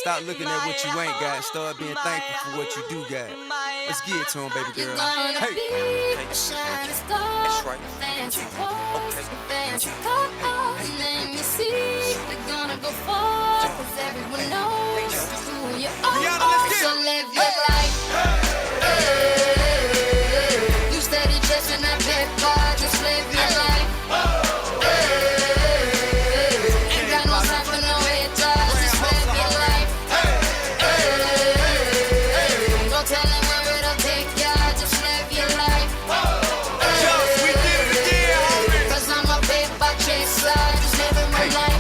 Stop looking at what you ain't got and start being thankful for what you do got. Let's get it to him, baby girl. Hey. That's right. Fancy clothes, fancy cars, let me see. We're gonna go far, cause everyone knows who you are. So live your life. You steady chasing that paper, just live your life. Ain't got no time for no haters, just live your life. Don't tell them where it'll take ya, just live your life.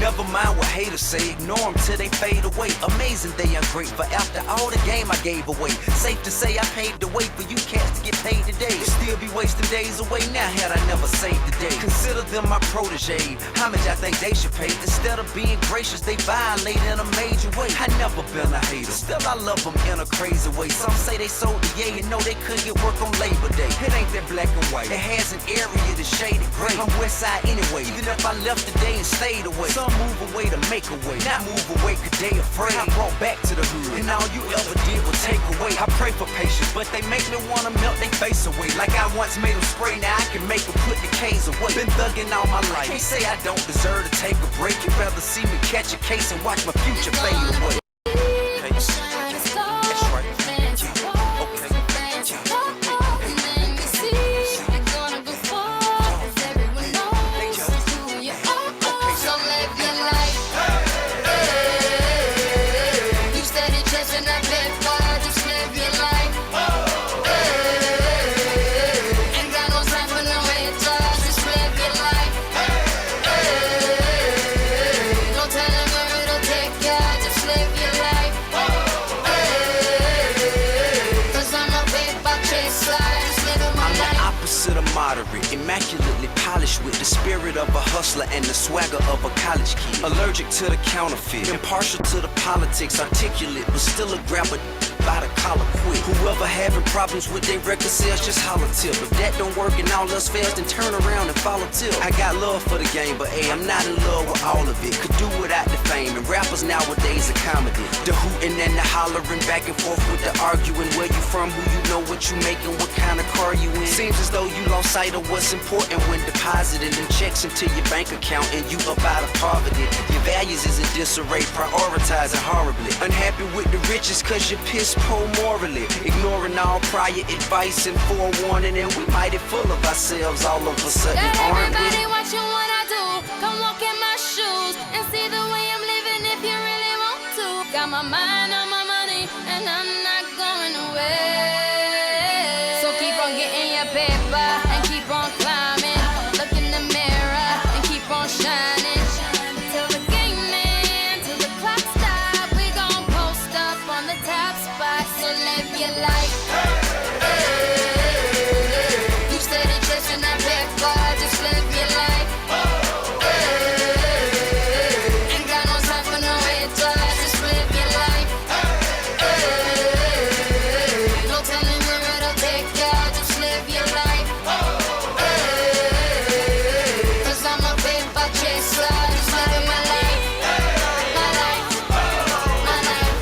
Never mind what haters say, ignore them till they fade away. Amazing they ungrateful after all the game I gave away. Safe to say I paved the way for you cats to get paid today. Still be wasting days away now had I never saved the day. Consider them my protege, how much I think they should pay. Instead of being gracious, they violate in a major way. I never been a hater, still I love them in a crazy way. Some say they sold the yay and know they couldn't get work on Labor Day. It ain't that black and white, it has an area that's shaded gray. I'm west side anyway, even if I left today and stayed away. Some move away to make a way, not move away cause they afraid. I brought back to the hood, and all you ever did was take away. I pray for patience, but they make me wanna melt their face away. Like I once made them spray, now I can make them put the K's away. Been thugging all my life, can't say I don't deserve to take a break. You'd rather see me catch a case and watch my future fade away. Moderate, immaculately polished with the spirit of a hustler and the swagger of a college kid. Allergic to the counterfeit, impartial to the politics, articulate, but still a grabber by the collar quick. Whoever having problems with their record sales, just holler tip. If that don't work and all else fails, then turn around and follow tip. I got love for the game, but hey, I'm not in love with all of it. Could do without the fame, and rappers nowadays are comedy. The hooting and the hollering, back and forth with the arguing. Where you from, who you know, what you making, what kind of car you in. Seems as though you lost sight of what's important when depositing them checks into your bank account and you up out of poverty. Your values is in disarray, prioritizing horribly. Unhappy with the riches cause you're piss poor morally. Ignoring all prior advice and forewarning, and we mighty full of ourselves all of a sudden, aren't we? Everybody watching what I do, come walk in my shoes and see the way I'm living if you really want to. Got my mind on my money and I'm not going away. So keep on getting your paper and keep on climbing. Look in the mirror and keep on shining. Till the game ends, till the clock stops, we gon' post up on the top spot. So live your life. You steady chasing that paper, just live your life. Ain't got no time for no haters, just live your life. No telling where it'll take ya, just live your life. Cause I'm a paper chaser, just living my life. My life, my life,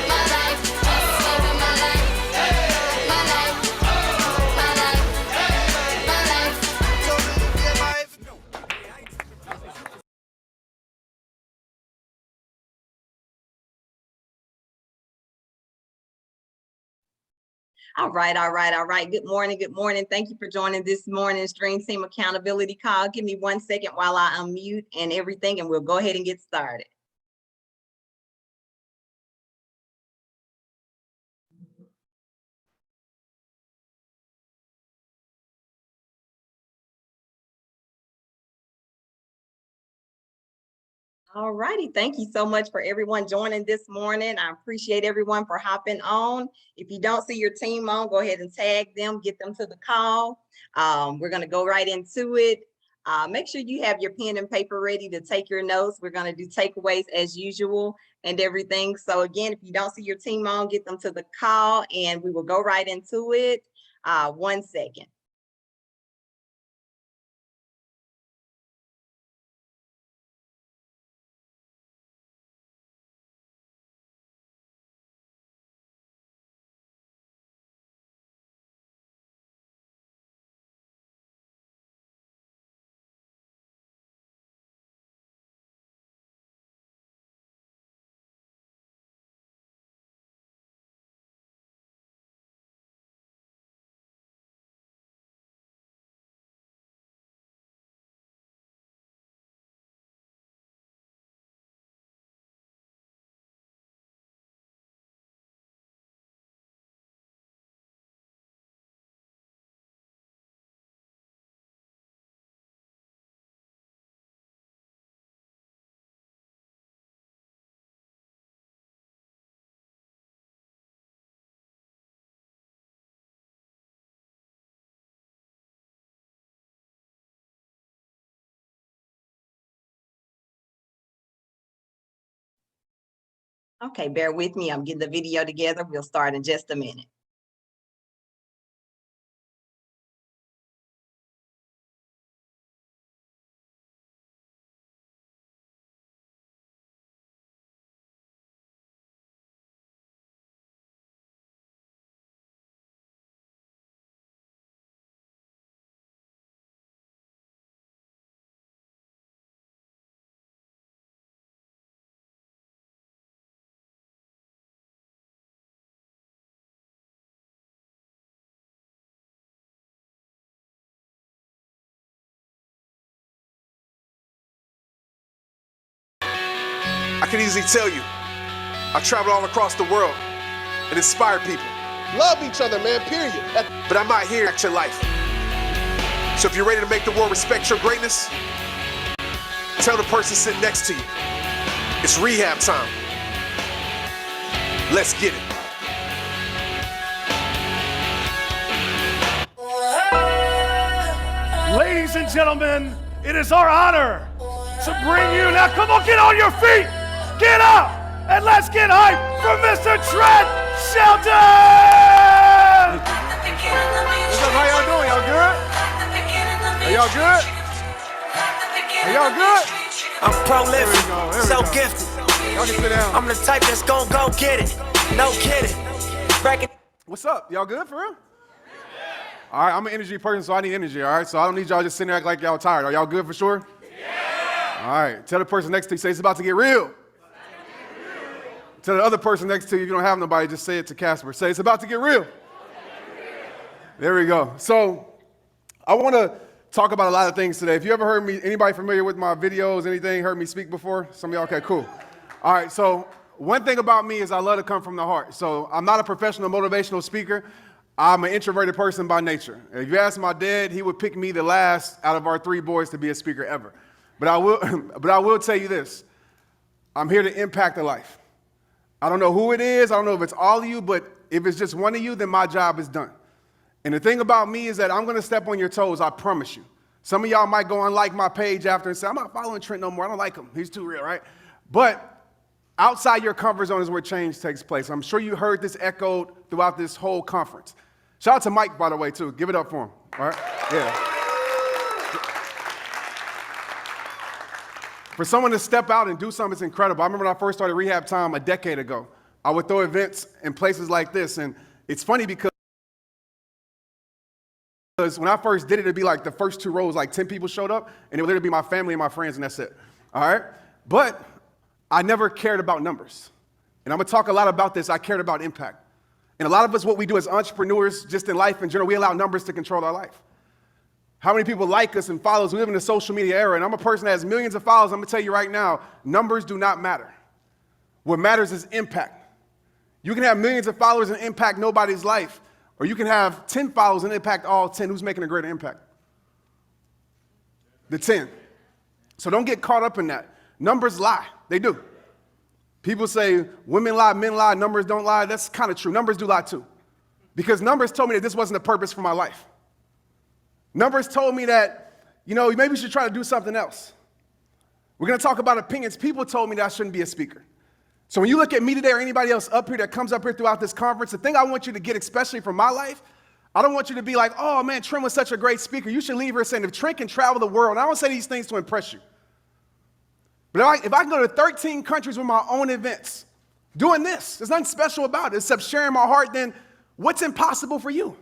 my life, just living my life. My life, my life, my life. All right, all right, all right. Good morning, good morning. Thank you for joining this morning's Dream Team Accountability Call. Give me 1 second while I unmute and everything, and we'll go ahead and get started. All righty. Thank you so much for everyone joining this morning. I appreciate everyone for hopping on. If you don't see your team on, go ahead and tag them, get them to the call. We're going to go right into it. Make sure you have your pen and paper ready to take your notes. We're going to do takeaways as usual and everything. So again, if you don't see your team on, get them to the call and we will go right into it. 1 second. Okay, bear with me. I'm getting the video together. We'll start in just a minute. I can easily tell you, I travel all across the world and inspire people. Love each other, man, period. But I'm not here at your life. So if you're ready to make the world respect your greatness, tell the person sitting next to you, it's rehab time. Let's get it. Ladies and gentlemen, it is our honor to bring you now. Come on, get on your feet. Get up and let's get hype for Mr. Trent Shelton. What's up? How y'all doing? Y'all good? Are y'all good? Are y'all good? I'm prolific, There we so go. gifted. Y'all can sit down. I'm the type that's gon' go get it. No kidding. Breaking. What's up? Y'all good for real? All right, I'm an energy person, so I need energy, all right? So I don't need y'all just sitting there acting like y'all tired. Are y'all good for sure? Yeah! All right, tell the person next to you, say it's about to get real. Tell the other person next to you, if you don't have nobody, just say it to Casper. Say it's about to get real. There we go. So I want to talk about a lot of things today. If you ever heard me, anybody familiar with my videos, anything, heard me speak before? Some of y'all, okay, cool. All right, so one thing about me is I love to come from the heart. So I'm not a professional motivational speaker. I'm an introverted person by nature. If you ask my dad, he would pick me the last out of our 3 boys to be a speaker ever. But I will tell you this. I'm here to impact a life. I don't know who it is. I don't know if it's all of you, but if it's just one of you, then my job is done. And the thing about me is that I'm going to step on your toes, I promise you. Some of y'all might go and like my page after and say, I'm not following Trent no more. I don't like him. He's too real, right? But outside your comfort zone is where change takes place. I'm sure you heard this echoed throughout this whole conference. Shout out to Mike, by the way, too. Give it up for him, all right? Yeah. For someone to step out and do something, it's incredible. I remember when I first started Rehab Time a decade ago. I would throw events in places like this, and it's funny because when I first did it, it'd be like the first 2 rows, like 10 people showed up, and it would literally be my family and my friends, and that's it, all right? But I never cared about numbers. And I'm gonna talk a lot about this. I cared about impact. And a lot of us, what we do as entrepreneurs, just in life in general, we allow numbers to control our life. How many people like us and follow us? We live in a social media era, and I'm a person that has millions of followers. I'm gonna tell you right now, numbers do not matter. What matters is impact. You can have millions of followers and impact nobody's life, or you can have 10 followers and impact all 10. Who's making a greater impact? The 10. So don't get caught up in that. Numbers lie. They do. People say women lie, men lie, numbers don't lie. That's kind of true. Numbers do lie too. Because numbers told me that this wasn't the purpose for my life. Numbers told me that, maybe you should try to do something else. We're going to talk about opinions. People told me that I shouldn't be a speaker. So when you look at me today or anybody else up here that comes up here throughout this conference, the thing I want you to get, especially from my life, I don't want you to be like, oh man, Trent was such a great speaker. You should leave here saying, if Trent can travel the world, and I don't say these things to impress you. But if I can go to 13 countries with my own events, doing this, there's nothing special about it except sharing my heart, then what's impossible for you?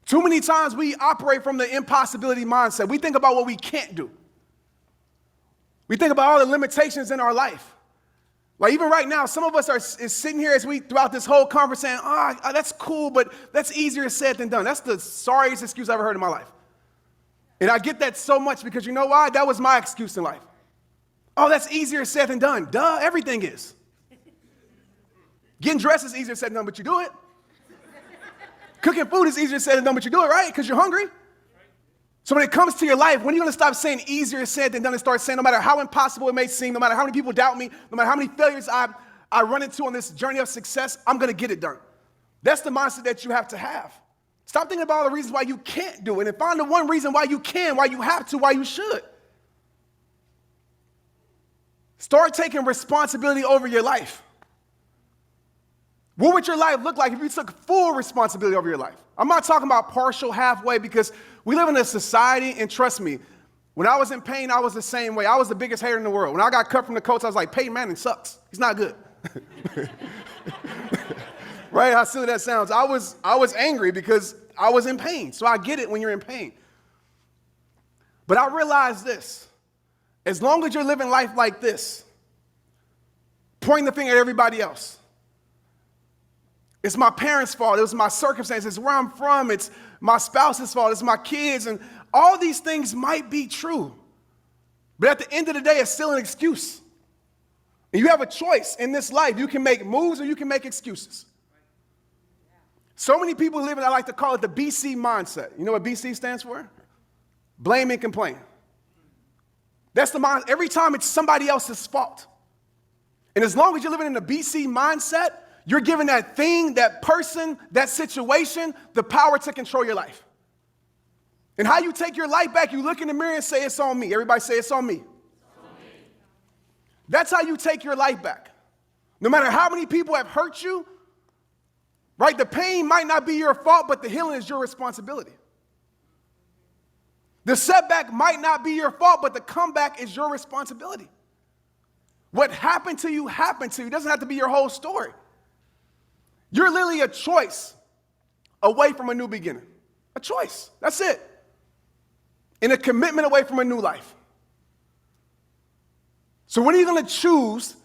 Too many times we operate from the impossibility mindset. We think about what we can't do. We think about all the limitations in our life. Like even right now, some of us is sitting here throughout this whole conference saying, that's cool, but that's easier said than done. That's the sorriest excuse I've ever heard in my life. And I get that so much because you know why? That was my excuse in life. Oh, that's easier said than done. Duh, everything is. Getting dressed is easier said than done, but you do it. Cooking food is easier said than done, but you do it, right? Because you're hungry. So when it comes to your life, when are you going to stop saying easier said than done and start saying no matter how impossible it may seem, no matter how many people doubt me, no matter how many failures I run into on this journey of success, I'm going to get it done. That's the mindset that you have to have. Stop thinking about all the reasons why you can't do it and find the one reason why you can, why you have to, why you should. Start taking responsibility over your life. What would your life look like if you took full responsibility over your life? I'm not talking about partial, halfway, because we live in a society, and trust me, when I was in pain, I was the same way. I was the biggest hater in the world. When I got cut from the Colts, I was like, Peyton Manning sucks. He's not good. Right? How silly that sounds. I was angry because I was in pain. So I get it when you're in pain. But I realized this. As long as you're living life like this, pointing the finger at everybody else, it's my parents' fault. It was my circumstances. It's where I'm from. It's my spouse's fault. It's my kids. And all these things might be true. But at the end of the day, it's still an excuse. And you have a choice in this life. You can make moves or you can make excuses. So many people live in, I like to call it the BC mindset. You know what BC stands for? Blame and complain. That's the mind. Every time it's somebody else's fault. And as long as you're living in the BC mindset, you're giving that thing, that person, that situation, the power to control your life. And how you take your life back, you look in the mirror and say, it's on me. Everybody say, it's on me. That's how you take your life back. No matter how many people have hurt you, right? The pain might not be your fault, but the healing is your responsibility. The setback might not be your fault, but the comeback is your responsibility. What happened to you happened to you. It doesn't have to be your whole story. You're literally a choice away from a new beginning. A choice. That's it. And a commitment away from a new life. So when are you going to choose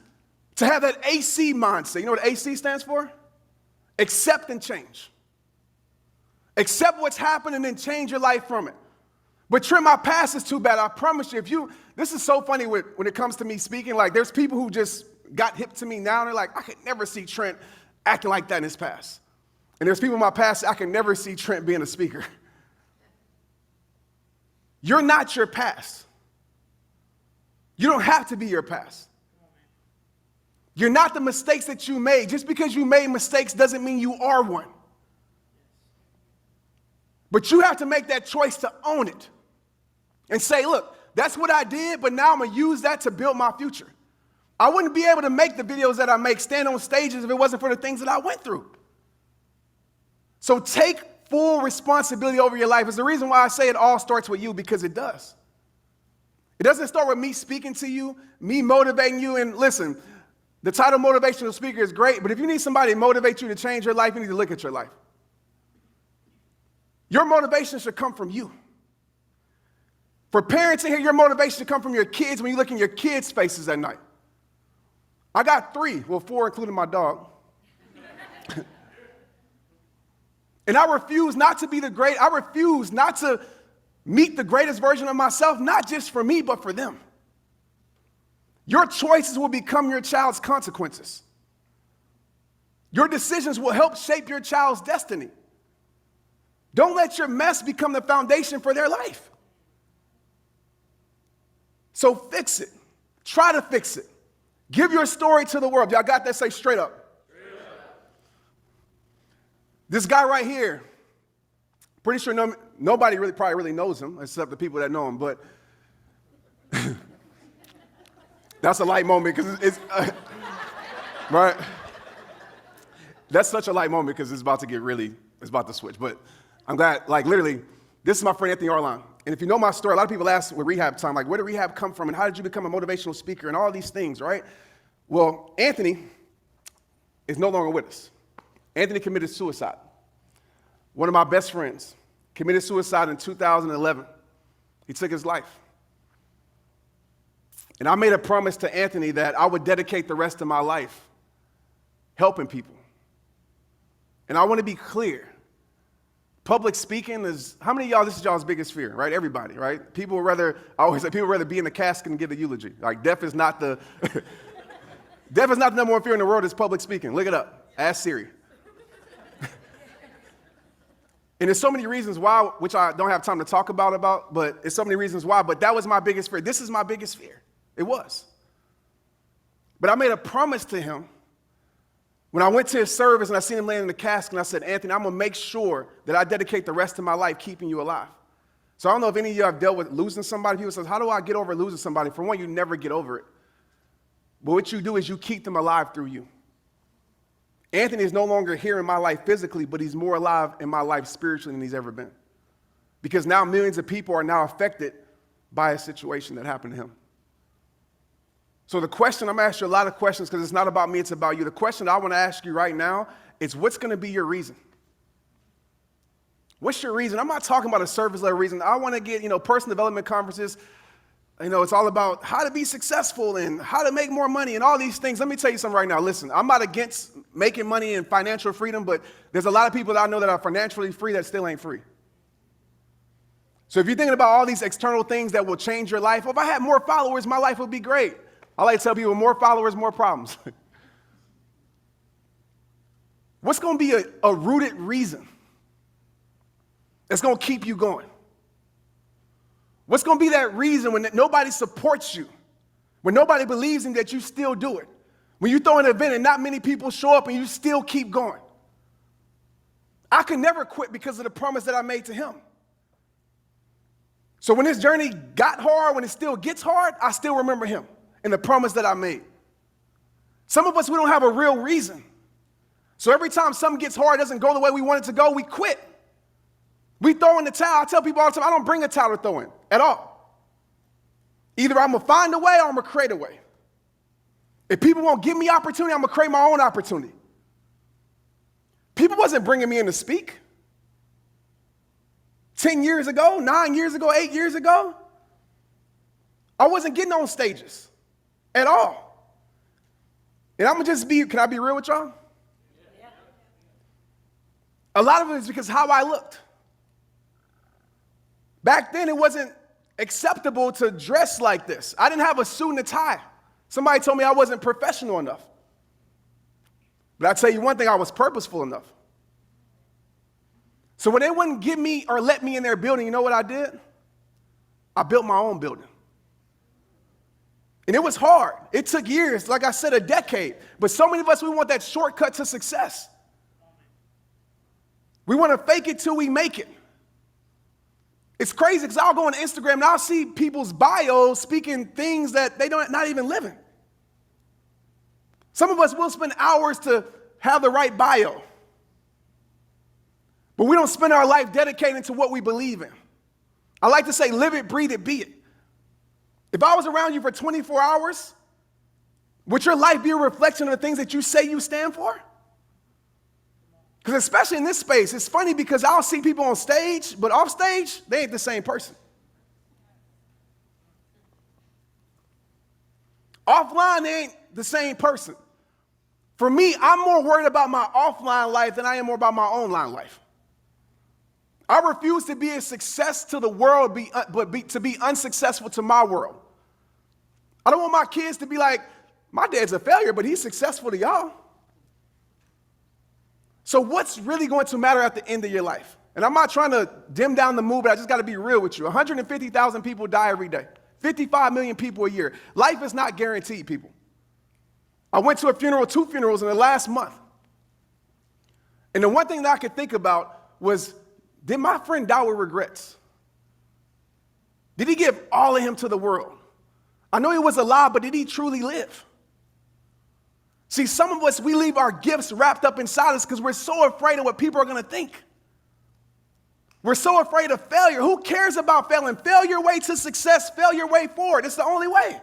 to have that AC mindset? You know what AC stands for? Accept and change. Accept what's happened and then change your life from it. But Trent, my past is too bad. I promise you, this is so funny when it comes to me speaking. Like, there's people who just got hip to me now, and they're like, I could never see Trent acting like that in his past. And there's people in my past, I can never see Trent being a speaker. You're not your past. You don't have to be your past. You're not the mistakes that you made. Just because you made mistakes doesn't mean you are one. But you have to make that choice to own it and say, look, that's what I did, but now I'm going to use that to build my future. I wouldn't be able to make the videos that I make, stand on stages, if it wasn't for the things that I went through. So take full responsibility over your life. It's the reason why I say it all starts with you, because it does. It doesn't start with me speaking to you, me motivating you. And listen, the title motivational speaker is great, but if you need somebody to motivate you to change your life, you need to look at your life. Your motivation should come from you. For parents in here, your motivation should come from your kids when you look in your kids' faces at night. I got 3, well 4 including my dog. And I refuse not to be I refuse not to meet the greatest version of myself, not just for me, but for them. Your choices will become your child's consequences. Your decisions will help shape your child's destiny. Don't let your mess become the foundation for their life. So fix it. Try to fix it. Give your story to the world. Y'all got that? Say straight up. This guy right here, pretty sure nobody probably really knows him except the people that know him, but that's a light moment because it's right? That's such a light moment because it's about to switch. But I'm glad, like literally, this is my friend Anthony Arlon. And if you know my story, a lot of people ask with rehab time, like, where did rehab come from and how did you become a motivational speaker and all these things, right? Well, Anthony is no longer with us. Anthony committed suicide. One of my best friends committed suicide in 2011. He took his life. And I made a promise to Anthony that I would dedicate the rest of my life helping people. And I want to be clear. Public speaking is, how many of y'all, this is y'all's biggest fear, right? Everybody, right? I always say people would rather be in the casket and give a eulogy. Like death is not the number one fear in the world is public speaking. Look it up. Ask Siri. And there's so many reasons why, which I don't have time to talk about, but there's so many reasons why, but that was my biggest fear. This is my biggest fear. It was. But I made a promise to him when I went to his service and I seen him laying in the casket, and I said, Anthony, I'm going to make sure that I dedicate the rest of my life keeping you alive. So I don't know if any of you have dealt with losing somebody. People say, how do I get over losing somebody? For one, you never get over it. But what you do is you keep them alive through you. Anthony is no longer here in my life physically, but he's more alive in my life spiritually than he's ever been. Because now millions of people are now affected by a situation that happened to him. So the question, I'm going to ask you a lot of questions because it's not about me, it's about you. The question I want to ask you right now is, what's going to be your reason? What's your reason? I'm not talking about a surface level reason. I want to get, personal development conferences. It's all about how to be successful and how to make more money and all these things. Let me tell you something right now. Listen, I'm not against making money and financial freedom, but there's a lot of people that I know that are financially free that still ain't free. So if you're thinking about all these external things that will change your life, well, if I had more followers, my life would be great. I like to tell people, more followers, more problems. What's going to be a rooted reason that's going to keep you going? What's going to be that reason when nobody supports you, when nobody believes in that you still do it, when you throw an event and not many people show up and you still keep going? I could never quit because of the promise that I made to him. So when this journey got hard, when it still gets hard, I still remember him and the promise that I made. Some of us, we don't have a real reason. So every time something gets hard, doesn't go the way we want it to go, we quit. We throw in the towel. I tell people all the time, I don't bring a towel to throw in at all. Either I'm going to find a way or I'm going to create a way. If people won't give me opportunity, I'm going to create my own opportunity. People wasn't bringing me in to speak. 10 years ago, 9 years ago, 8 years ago, I wasn't getting on stages at all. And I'm going to just can I be real with y'all? Yeah. A lot of it is because how I looked. Back then, it wasn't acceptable to dress like this. I didn't have a suit and a tie. Somebody told me I wasn't professional enough. But I tell you one thing, I was purposeful enough. So when they wouldn't give me or let me in their building, you know what I did? I built my own building. And it was hard. It took years, like I said, a decade. But so many of us, we want that shortcut to success. We want to fake it till we make it. It's crazy because I'll go on Instagram and I'll see people's bios speaking things that they don't not even living. Some of us will spend hours to have the right bio. But we don't spend our life dedicating to what we believe in. I like to say, live it, breathe it, be it. If I was around you for 24 hours, would your life be a reflection of the things that you say you stand for? Because especially in this space, it's funny because I'll see people on stage, but off stage, they ain't the same person. Offline, they ain't the same person. For me, I'm more worried about my offline life than I am more about my online life. I refuse to be a success to the world, to be unsuccessful to my world. I don't want my kids to be like, my dad's a failure, but he's successful to y'all. So what's really going to matter at the end of your life? And I'm not trying to dim down the mood, but I just got to be real with you. 150,000 people die every day. 55 million people a year. Life is not guaranteed, people. I went to a funeral, 2 funerals in the last month. And the one thing that I could think about was, did my friend die with regrets? Did he give all of him to the world? I know he was alive, but did he truly live? See, some of us, we leave our gifts wrapped up inside us because we're so afraid of what people are going to think. We're so afraid of failure. Who cares about failing? Fail your way to success. Fail your way forward. It's the only way.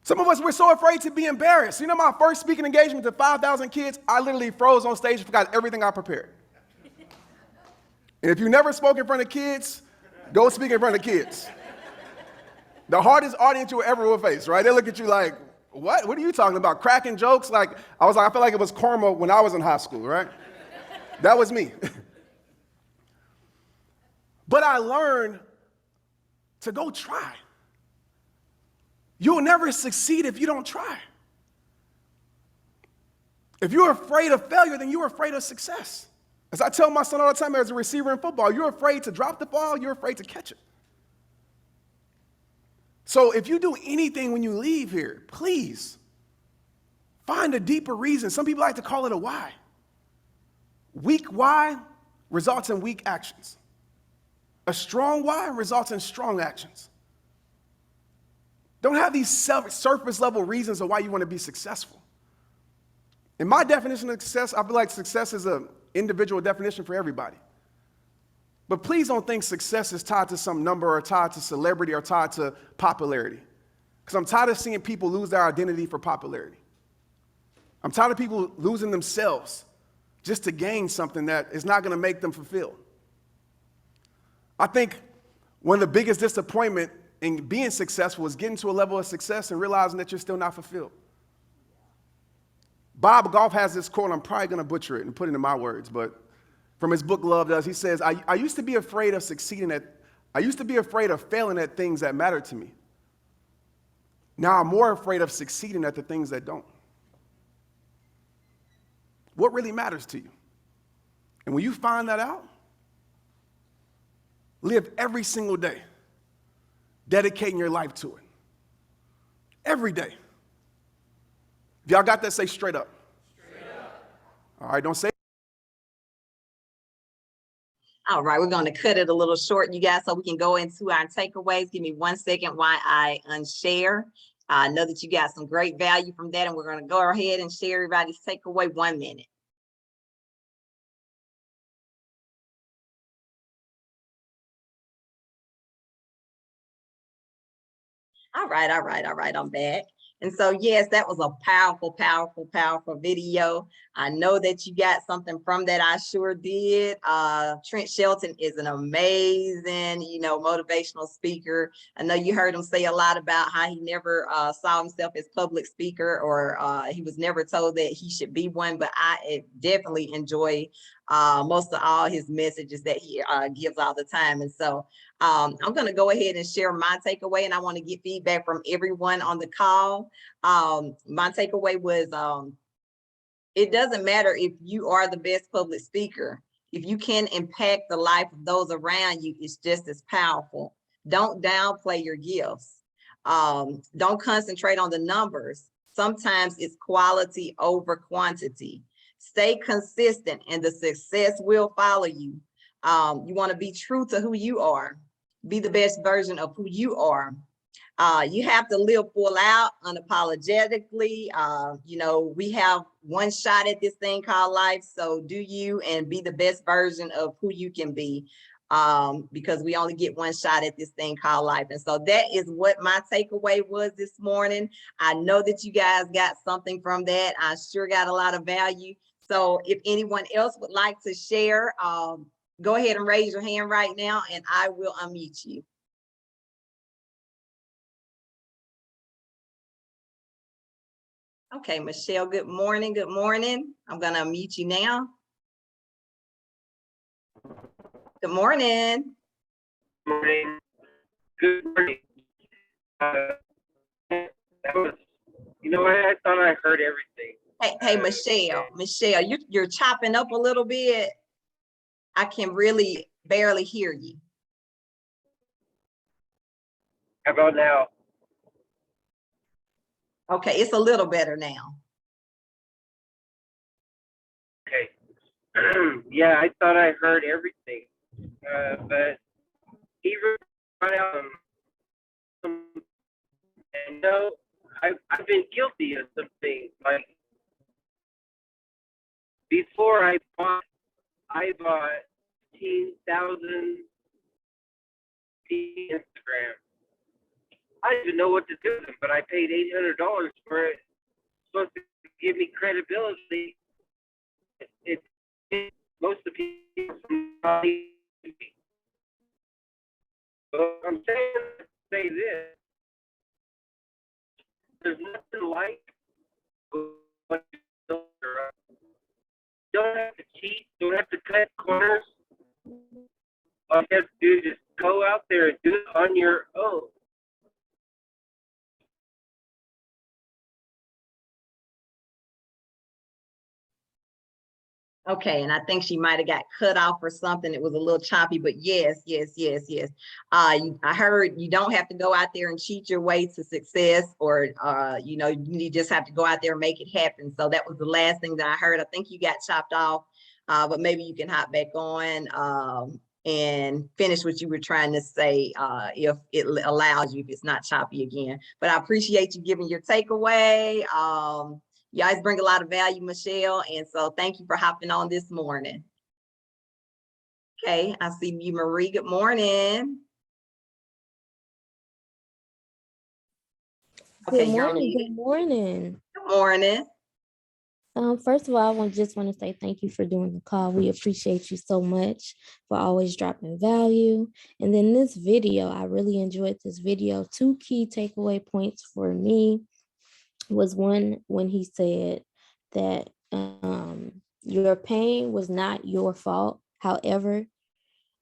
Some of us, we're so afraid to be embarrassed. You know, my first speaking engagement to 5,000 kids, I literally froze on stage and forgot everything I prepared. And if you never spoke in front of kids, go speak in front of kids. The hardest audience you will ever will face, right? They look at you like, what? What are you talking about? Cracking jokes? I feel like it was karma when I was in high school, right? That was me. But I learned to go try. You'll never succeed if you don't try. If you're afraid of failure, then you're afraid of success. As I tell my son all the time as a receiver in football, you're afraid to drop the ball, you're afraid to catch it. So if you do anything when you leave here, please find a deeper reason. Some people like to call it a why. Weak why results in weak actions. A strong why results in strong actions. Don't have these surface level reasons of why you want to be successful. In my definition of success, I feel like success is an individual definition for everybody. But please don't think success is tied to some number or tied to celebrity or tied to popularity. Because I'm tired of seeing people lose their identity for popularity. I'm tired of people losing themselves just to gain something that is not going to make them fulfilled. I think one of the biggest disappointment in being successful is getting to a level of success and realizing that you're still not fulfilled. Bob Goff has this quote, I'm probably going to butcher it and put it in my words, but from his book, Love Does, he says, I used to be afraid of failing at things that mattered to me. Now I'm more afraid of succeeding at the things that don't. What really matters to you? And when you find that out, live every single day, dedicating your life to it. Every day. If y'all got that, say straight up. Straight up. All right, don't say. All right, we're going to cut it a little short, you guys, so we can go into our takeaways. Give me 1 second while I unshare. I know that you got some great value from that, and we're going to go ahead and share everybody's takeaway. 1 minute. All right, I'm back. And so, yes, that was a powerful, powerful, powerful video. I know that you got something from that. I sure did. Trent Shelton is an amazing, motivational speaker. I know you heard him say a lot about how he never saw himself as public speaker, or he was never told that he should be one, but I definitely enjoy most of all his messages that he gives all the time. And so I'm going to go ahead and share my takeaway, and I want to get feedback from everyone on the call. My takeaway was, it doesn't matter if you are the best public speaker. If you can impact the life of those around you, it's just as powerful. Don't downplay your gifts. Don't concentrate on the numbers. Sometimes it's quality over quantity. Stay consistent and the success will follow you. You want to be true to who you are. Be the best version of who you are. You have to live full out, unapologetically. We have one shot at this thing called life. So do you, and be the best version of who you can be, because we only get one shot at this thing called life. And so that is what my takeaway was this morning. I know that you guys got something from that. I sure got a lot of value. So if anyone else would like to share, go ahead and raise your hand right now and I will unmute you. Okay, Michelle, good morning. Good morning. I'm going to unmute you now. Good morning. Morning. Good morning. I thought I heard everything. Hey, Michelle, you're chopping up a little bit. I can really barely hear you. How about now? Okay, it's a little better now. Okay. Yeah, I thought I heard everything, but even and I've been guilty of some things. Like before I bought 15,000 Instagram. I didn't even know what to do with them, but I paid $800 for it. It's supposed to give me credibility. Most of the people so I'm say this. There's nothing like what you don't have to cheat, don't have to cut corners. All you have to do is just go out there and do it on your own. Okay, and I think she might have got cut off or something. It was a little choppy, but yes. I heard you don't have to go out there and cheat your way to success, or you just have to go out there and make it happen. So that was the last thing that I heard. I think you got chopped off, but maybe you can hop back on. and finish what you were trying to say, if it allows you, if it's not choppy again. But I appreciate you giving your takeaway. You guys bring a lot of value, Michelle, and so thank you for hopping on this morning. Okay, I see you, Marie. Good morning. Okay, Good you're on morning. mute. Good morning. Good morning. First of all, just want to say thank you for doing the call. We appreciate you so much for always dropping value. And then this video, I really enjoyed this video. 2 key takeaway points for me was one, when he said that your pain was not your fault. However,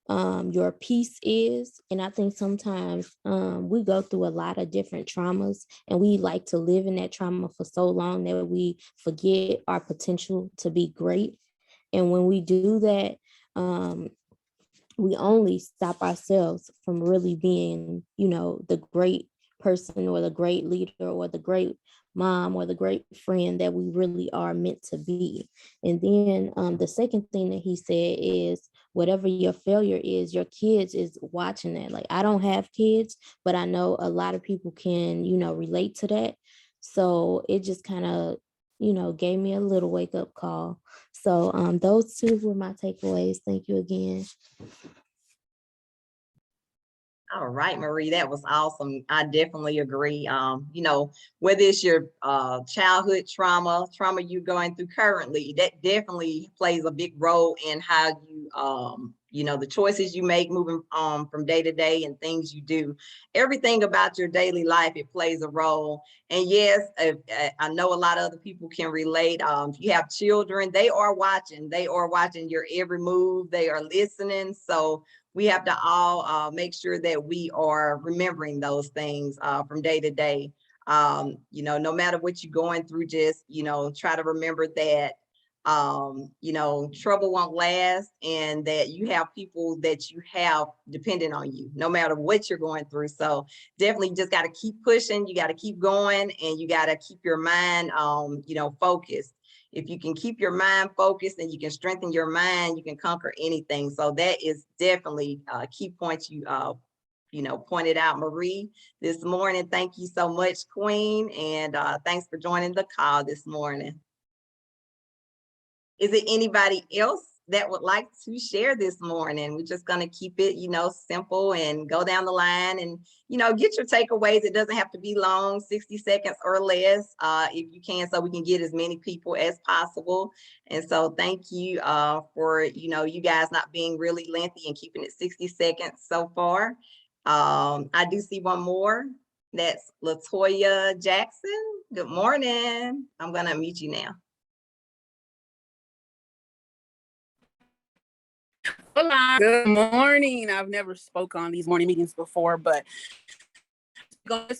your peace is. And I think sometimes we go through a lot of different traumas, and we like to live in that trauma for so long that we forget our potential to be great. And when we do that, we only stop ourselves from really being, the great person or the great leader or the great mom or the great friend that we really are meant to be. And then the second thing that he said is, whatever your failure is, your kids is watching that. Like, I don't have kids, but I know a lot of people can, relate to that. So it just kind of, gave me a little wake up call. So those 2 were my takeaways. Thank you again. All right, Marie, that was awesome. I definitely agree. Whether it's your childhood trauma you're going through currently, that definitely plays a big role in how you, the choices you make moving from day to day and things you do. Everything about your daily life, it plays a role. And yes, I know a lot of other people can relate. If you have children, they are watching your every move. They are listening. So we have to all make sure that we are remembering those things from day to day. No matter what you're going through, just, try to remember that, trouble won't last, and that you have people that you have dependent on you, no matter what you're going through. So definitely just got to keep pushing. You got to keep going, and you got to keep your mind, focused. If you can keep your mind focused and you can strengthen your mind, you can conquer anything. So that is definitely a key point you pointed out, Marie, this morning. Thank you so much, Queen. And thanks for joining the call this morning. Is it anybody else that would like to share this morning? We're just going to keep it, simple, and go down the line and, get your takeaways. It doesn't have to be long, 60 seconds or less, if you can, so we can get as many people as possible. And so thank you for, you guys not being really lengthy and keeping it 60 seconds so far. I do see one more. That's Latoya Jackson. Good morning. I'm going to unmute you now. Hola. Good morning. I've never spoke on these morning meetings before, but things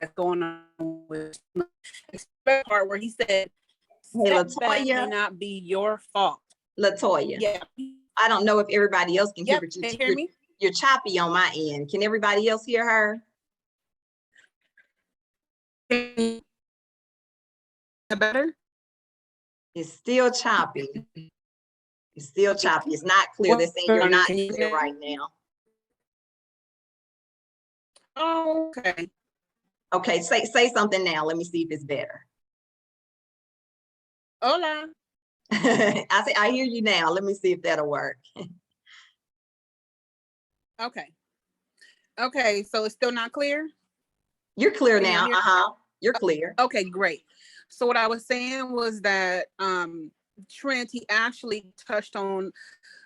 that's going on with the part where he said, "Hey, Latoya, may not be your fault." Latoya. Yeah. I don't know if everybody else can hear, but Can you hear me? You're choppy on my end. Can everybody else hear her? Better? It's still choppy. It's still choppy. It's not clear. They're saying you're not clear right now. Oh, okay. Okay, say something now. Let me see if it's better. Hola. I hear you now. Let me see if that'll work. Okay. Okay, so it's still not clear? You're clear now. You're clear. Okay, great. So what I was saying was that Trent, he actually touched on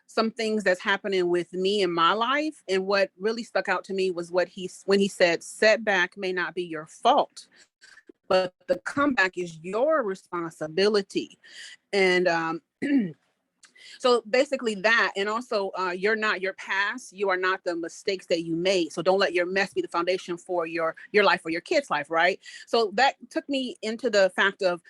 some things that's happening with me in my life. And what really stuck out to me was when he said, setback may not be your fault, but the comeback is your responsibility. And so basically that, and also you're not your past. You are not the mistakes that you made. So don't let your mess be the foundation for your life or your kids' life, right? So that took me into the fact of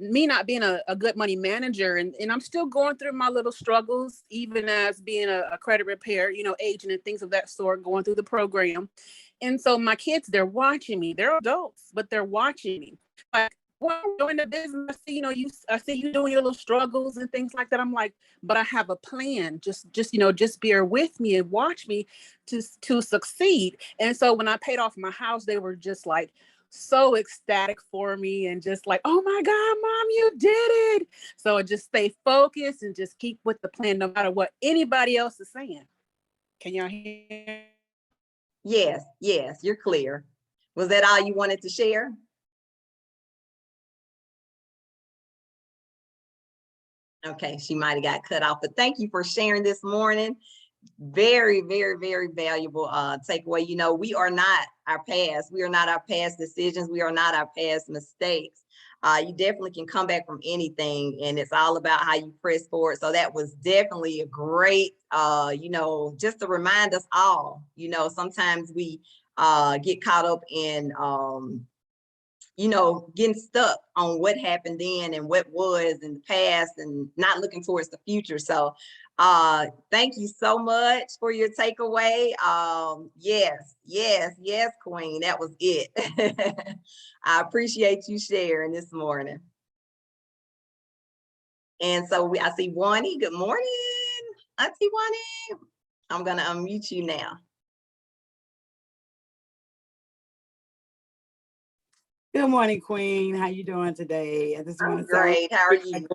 me not being a good money manager. And I'm still going through my little struggles, even as being a credit repair, agent and things of that sort, going through the program. And so my kids, they're watching me. They're adults, but they're watching me. Like, well, doing the business, I see, I see you doing your little struggles and things like that. I'm like, but I have a plan. Just bear with me and watch me to succeed. And so when I paid off my house, they were just like so ecstatic for me and just like, oh my God, Mom, you did it. So just stay focused and just keep with the plan, no matter what anybody else is saying. Can y'all hear? Yes, yes, you're clear. Was that all you wanted to share? Okay, she might have got cut off, but thank you for sharing this morning. Very, very, very valuable takeaway. We are not our past. We are not our past decisions. We are not our past mistakes. You definitely can come back from anything, and it's all about how you press forward. So that was definitely a great, just to remind us all. Sometimes we get caught up in getting stuck on what happened then and what was in the past and not looking towards the future. So thank you so much for your takeaway. Yes, Queen, that was it. I appreciate you sharing this morning. And so I see Wani. Good morning, Auntie Wani. I'm gonna unmute you now. Good morning, Queen. How you doing today? I just want I'm to say great. How are you?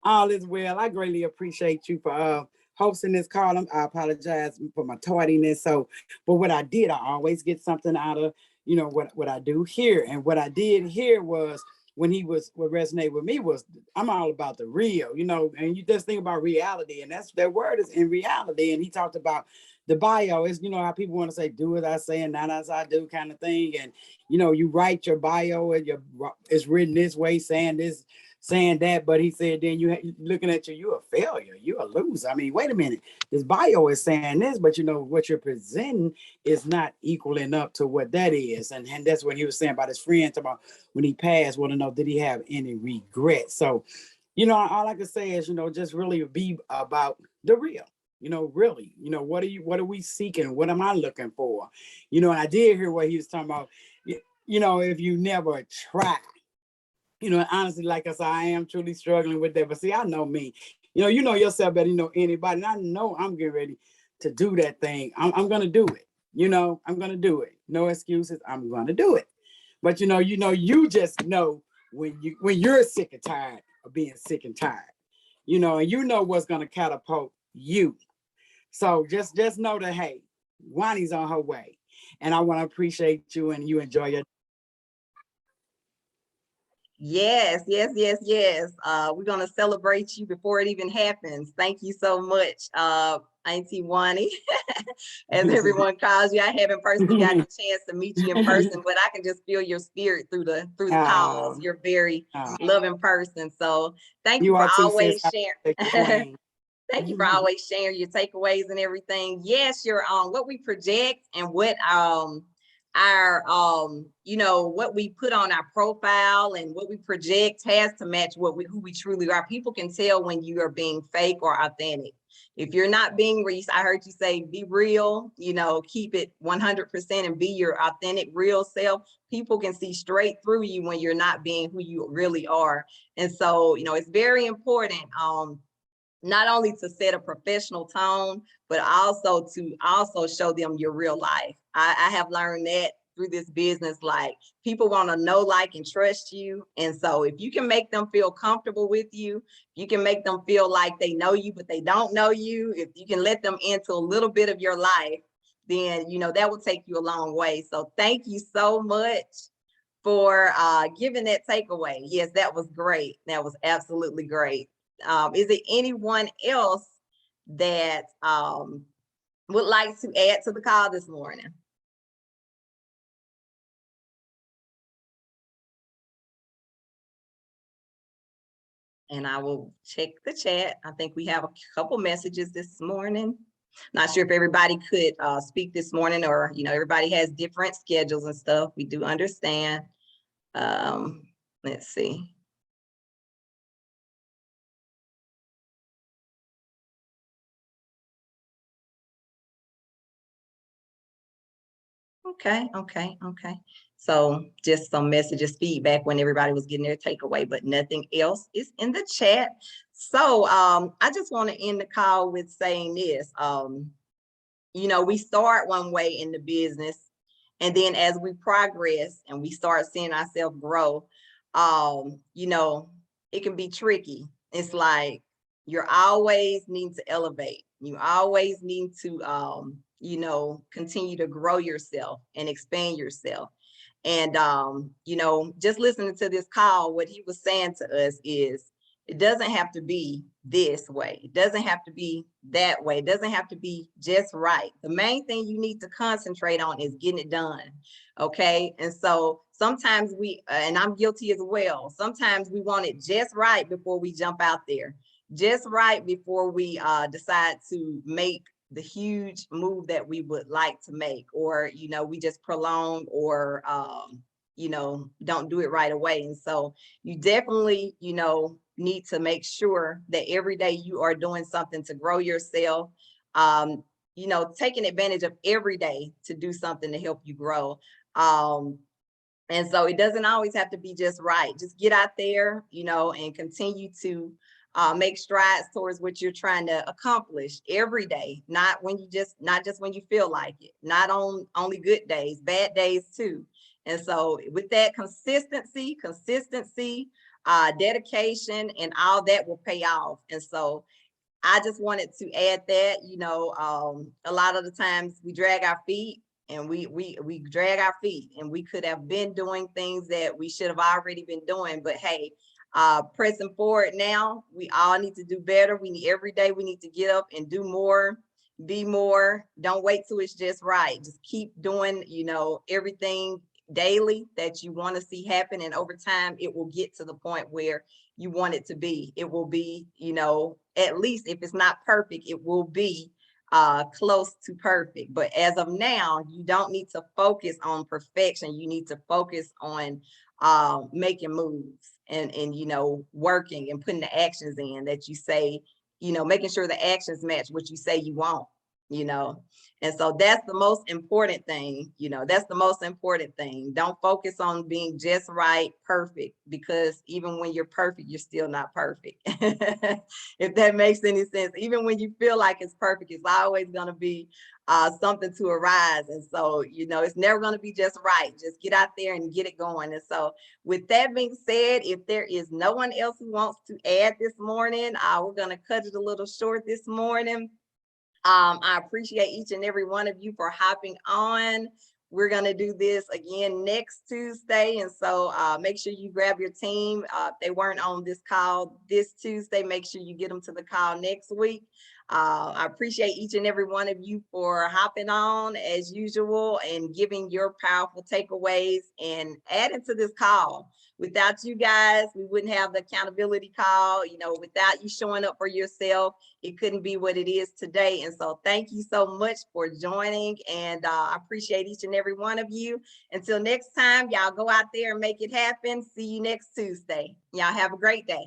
all is well. I greatly appreciate you for hosting this call. I apologize for my tardiness. But what I did, I always get something out of what I do here. And what I did here was what resonated with me was I'm all about the real, and you just think about reality, and that word is in reality. And he talked about the bio is, how people want to say, do as I say and not as I do kind of thing. And, you write your bio and it's written this way, saying this, saying that, but he said, then you looking at you're a failure, you're a loser. I mean, wait a minute, this bio is saying this, but what you're presenting is not equaling up to what that is. And that's what he was saying about his friend, about when he passed, want to know, did he have any regrets? So, all I can say is, just really be about the real. Really, what are we seeking? What am I looking for? And I did hear what he was talking about, if you never try, honestly, like I said, I am truly struggling with that. But see, I know me, you know yourself better than anybody. And I know I'm getting ready to do that thing. I'm going to do it. I'm going to do it. No excuses. I'm going to do it. But, you just know when you're sick and tired of being sick and tired, and what's going to catapult you. So just know that, hey, Wani's on her way. And I want to appreciate you and you enjoy your. Yes. We're going to celebrate you before it even happens. Thank you so much, Auntie Wani. As everyone calls you, I haven't personally gotten a chance to meet you in person, but I can just feel your spirit through the calls. You're a very loving person. So thank you for always sharing. Thank you for always sharing your takeaways and everything. Yes, you're what we project and what our what we put on our profile and what we project has to match who we truly are. People can tell when you are being fake or authentic. If you're not being real, I heard you say be real, keep it 100% and be your authentic, real self. People can see straight through you when you're not being who you really are. And so, it's very important not only to set a professional tone, but also to show them your real life. I have learned that through this business, like people want to know, like, and trust you. And so if you can make them feel comfortable with you, you can make them feel like they know you, but they don't know you. If you can let them into a little bit of your life, then, that will take you a long way. So thank you so much for giving that takeaway. Yes, that was great. That was absolutely great. Is there anyone else that would like to add to the call this morning? And I will check the chat. I think we have a couple messages this morning. Not sure if everybody could speak this morning, or everybody has different schedules and stuff. We do understand. Let's see. Okay. So just some messages, feedback when everybody was getting their takeaway, but nothing else is in the chat. So I just want to end the call with saying this. You know, we start one way in the business, and then as we progress and we start seeing ourselves grow, you know, it can be tricky. It's like you're always need to elevate. You always need to, you know, continue to grow yourself and expand yourself. And, you know, just listening to this call, what he was saying to us is, it doesn't have to be this way. It doesn't have to be that way. It doesn't have to be just right. The main thing you need to concentrate on is getting it done. Okay. And so sometimes we, and I'm guilty as well, sometimes we want it just right before we jump out there, just right before we decide to make the huge move that we would like to make, or, you know, we just prolong or, you know, don't do it right away. And so you definitely, you know, need to make sure that every day you are doing something to grow yourself, you know, taking advantage of every day to do something to help you grow. And so it doesn't always have to be just right. Just get out there, you know, and continue to make strides towards what you're trying to accomplish every day, not just when you feel like it, not on only good days, bad days too. And so with that consistency, dedication, and all that will pay off. And so I just wanted to add that, you know, a lot of the times we drag our feet, and we drag our feet, and we could have been doing things that we should have already been doing. But hey, pressing forward now, we all need to do better. We need every day, we need to get up and do more, be more. Don't wait till it's just right. Just keep doing, you know, everything daily that you want to see happen. And over time, it will get to the point where you want it to be. It will be, you know, at least if it's not perfect, it will be close to perfect. But as of now, you don't need to focus on perfection. You need to focus on making moves and, you know, working and putting the actions in that you say, you know, making sure the actions match what you say you want, you know. And so that's the most important thing, you know, that's the most important thing. Don't focus on being just right, perfect, because even when you're perfect, you're still not perfect. If that makes any sense. Even when you feel like it's perfect, it's always going to be something to arise. And so, you know, it's never going to be just right. Just get out there and get it going. And so with that being said, if there is no one else who wants to add this morning, we're going to cut it a little short this morning. I appreciate each and every one of you for hopping on. We're going to do this again next Tuesday. And so make sure you grab your team. If they weren't on this call this Tuesday, make sure you get them to the call next week. I appreciate each and every one of you for hopping on as usual and giving your powerful takeaways and adding to this call. Without you guys, we wouldn't have the accountability call. You know, without you showing up for yourself, it couldn't be what it is today. And so thank you so much for joining. And I appreciate each and every one of you. Until next time, y'all go out there and make it happen. See you next Tuesday. Y'all have a great day.